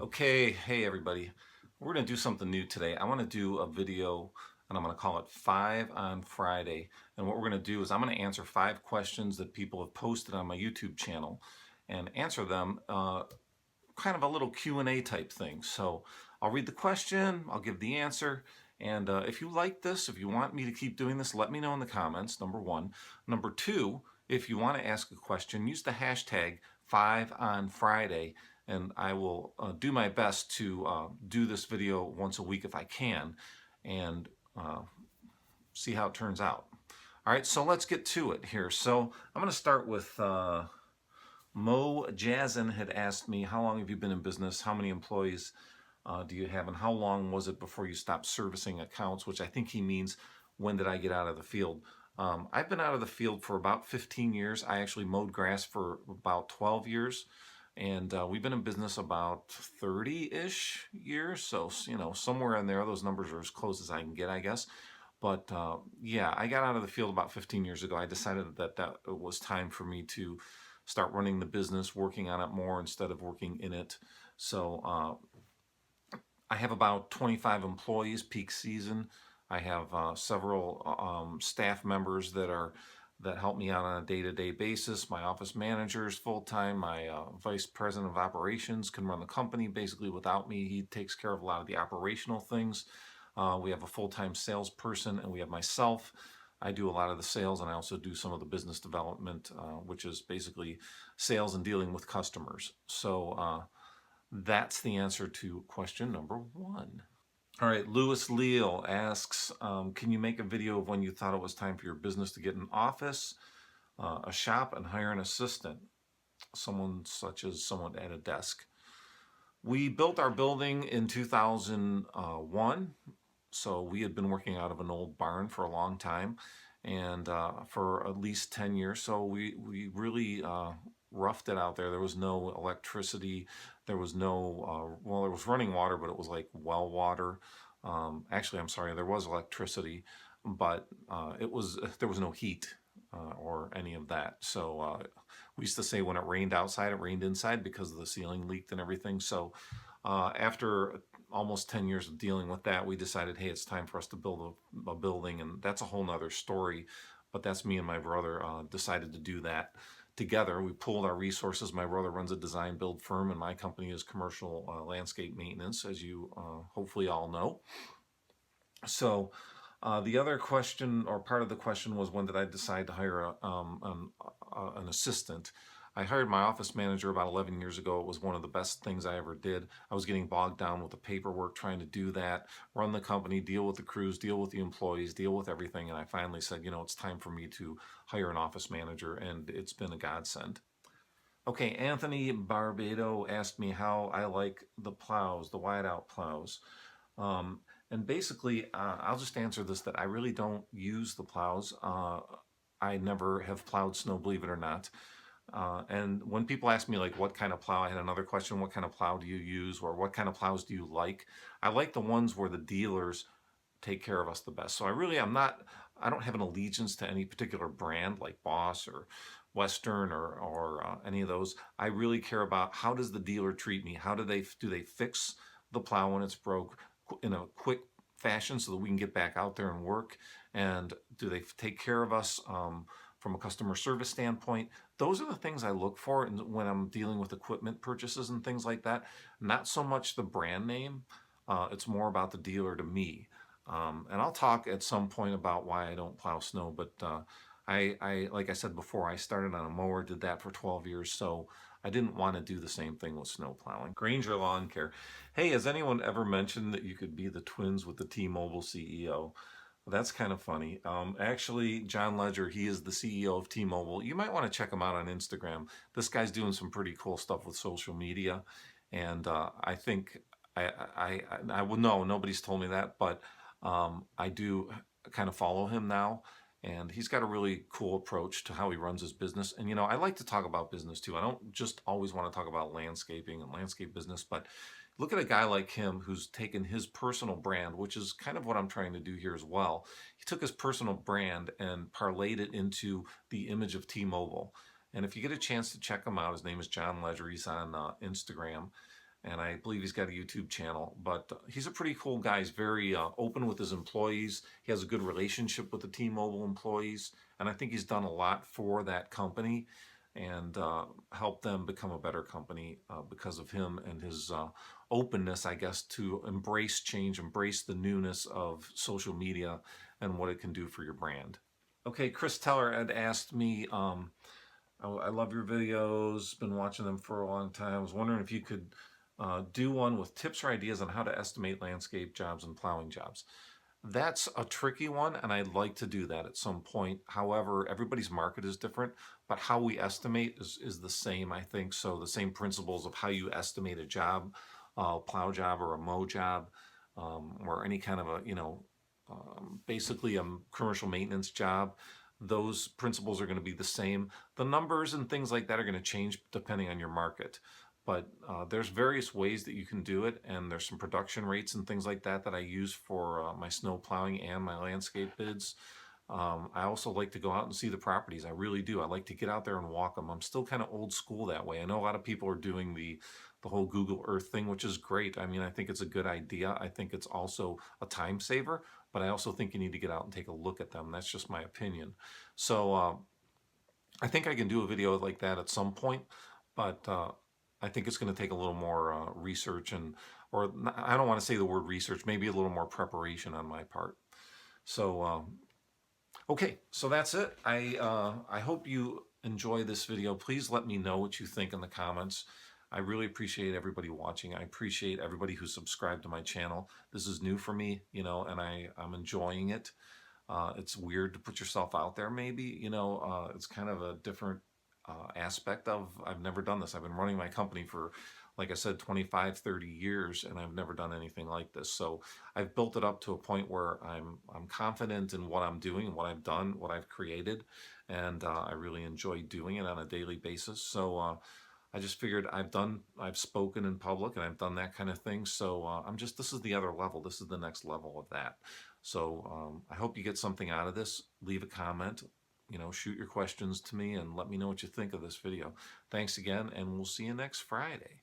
Okay, hey everybody. We're going to do something new today. I want to do a video and I'm going to call it 5 on Friday. And what we're going to do is I'm going to answer 5 questions that people have posted on my YouTube channel and answer them kind of a little Q&A type thing. So I'll read the question, I'll give the answer, and if you like this, if you want me to keep doing this, let me know in the comments, number one. Number two, if you want to ask a question, use the hashtag 5OnFriday, and I will do my best to do this video once a week if I can, and see how it turns out. All right, so let's get to it here. So I'm going to start with Mo Jazin had asked me, how long have you been in business? How many employees do you have? And how long was it before you stopped servicing accounts? Which I think he means, when did I get out of the field? I've been out of the field for about 15 years. I actually mowed grass for about 12 years. And we've been in business about 30-ish years. So, you know, somewhere in there, those numbers are as close as I can get, I guess. But yeah, I got out of the field about 15 years ago. I decided that it was time for me to start running the business, working on it more instead of working in it. So I have about 25 employees peak season. I have several staff members that help me out on a day-to-day basis. My office manager is full-time. My vice president of operations can run the company basically without me. He takes care of a lot of the operational things. We have a full-time salesperson, and we have myself. I do a lot of the sales, and I also do some of the business development, which is basically sales and dealing with customers. So that's the answer to question number one. All right, Louis Leal asks, can you make a video of when you thought it was time for your business to get an office, a shop, and hire an assistant, someone such as someone at a desk? We built our building in 2001, so we had been working out of an old barn for a long time, and for at least 10 years. So we really roughed it out there. There was no electricity. There was no, well, there was running water, but it was like well water. Actually, I'm sorry, there was electricity, but there was no heat or any of that. So we used to say when it rained outside, it rained inside because the ceiling leaked and everything. So after almost 10 years of dealing with that, we decided, hey, it's time for us to build a building, and that's a whole nother story. But that's me and my brother decided to do that together. We pooled our resources. My brother runs a design build firm, and my company is commercial landscape maintenance, as you hopefully all know. So the other question, or part of the question, was when did I decide to hire an assistant? I hired my office manager about 11 years ago. It was one of the best things I ever did. I was getting bogged down with the paperwork, trying to do that, run the company, deal with the crews, deal with the employees, deal with everything. And I finally said, you know, it's time for me to hire an office manager, and it's been a godsend. Okay, Anthony Barbado asked me how I like the plows, the wide-out plows. And basically, I'll just answer this, that I really don't use the plows. I never have plowed snow, believe it or not. And when people ask me, like, what kind of plow, I had another question, what kind of plow do you use, or what kind of plows do you like? I like the ones where the dealers take care of us the best. So I don't have an allegiance to any particular brand like Boss or Western or any of those. I really care about, how does the dealer treat me? How do they fix the plow when it's broke in a quick fashion so that we can get back out there and work? And do they take care of us from a customer service standpoint? Those are the things I look for when I'm dealing with equipment purchases and things like that. Not so much the brand name. It's more about the dealer to me. And I'll talk at some point about why I don't plow snow, but like I said before, I started on a mower, did that for 12 years, so I didn't want to do the same thing with snow plowing. Granger Lawn Care. Hey, has anyone ever mentioned that you could be the twins with the T-Mobile CEO? That's kind of funny. Actually, John Legere, he is the CEO of T-Mobile. You might want to check him out on Instagram. This guy's doing some pretty cool stuff with social media, and I think I would know, nobody's told me that, but I do kind of follow him now, and he's got a really cool approach to how he runs his business. And you know, I like to talk about business too. I don't just always want to talk about landscaping and landscape business, but look at a guy like him who's taken his personal brand, which is kind of what I'm trying to do here as well. He took his personal brand and parlayed it into the image of T-Mobile. And if you get a chance to check him out, his name is John Legere. He's on Instagram. and I believe he's got a YouTube channel. But he's a pretty cool guy. He's very open with his employees. He has a good relationship with the T-Mobile employees, and I think he's done a lot for that company and helped them become a better company because of him and his openness, I guess, to embrace change, embrace the newness of social media and what it can do for your brand. Okay, Chris Teller had asked me, I love your videos, been watching them for a long time. I was wondering if you could do one with tips or ideas on how to estimate landscape jobs and plowing jobs. That's a tricky one, and I'd like to do that at some point. However, everybody's market is different, but how we estimate is the same, I think. So the same principles of how you estimate a job, plow job or a mow job, or any kind of a, basically a commercial maintenance job. Those principles are going to be the same. The numbers and things like that are going to change depending on your market. But there's various ways that you can do it, and there's some production rates and things like that that I use for my snow plowing and my landscape bids. I also like to go out and see the properties. I really do. I like to get out there and walk them. I'm still kind of old school that way. I know a lot of people are doing the whole Google Earth thing, which is great. I mean, I think it's a good idea. I think it's also a time saver, but I also think you need to get out and take a look at them. That's just my opinion. So I think I can do a video like that at some point, but I think it's going to take a little more research or I don't want to say the word research, maybe a little more preparation on my part. So, okay, so that's it. I hope you enjoy this video. Please let me know what you think in the comments. I really appreciate everybody watching. I appreciate everybody who subscribed to my channel. This is new for me, and I'm enjoying it. It's weird to put yourself out there, maybe, it's kind of a different aspect of, I've never done this. I've been running my company for, like I said, 25, 30 years, and I've never done anything like this. So I've built it up to a point where I'm confident in what I'm doing, what I've done, what I've created, and I really enjoy doing it on a daily basis. So I just figured I've spoken in public and I've done that kind of thing. So this is the other level. This is the next level of that. So I hope you get something out of this. Leave a comment, shoot your questions to me and let me know what you think of this video. Thanks again, and we'll see you next Friday.